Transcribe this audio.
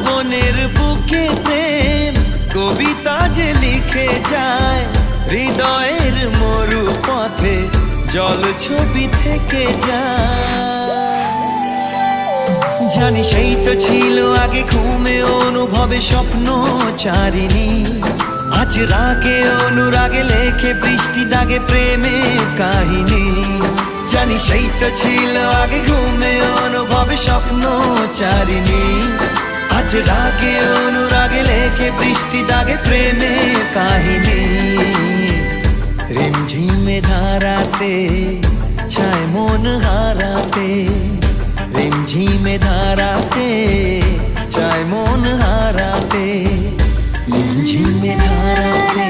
বনের বুকে প্রেম কবিতা যে লিখে যায়, হৃদয়ের মরু পথে জল ছবি থেকে যায়। জানি সেই তো ছিল আগে ঘুমে অনুভবে স্বপ্ন চারিণী, আজ রাগে অনুরাগে লেখে বৃষ্টি দাগে প্রেমের কাহিনী। জানি সেই তো ছিল আগে ঘুমে অনুভবে স্বপ্ন চারিণী, আজ রাগে অনুরাগে লেখে বৃষ্টি দাগে প্রেমের কাহিনী। রিমঝিমে ধারাতে ছায় মন হারাতে, রিমঝিমে ধারাতে চায় মন হারাতে, রিমঝিমে ধারাতে।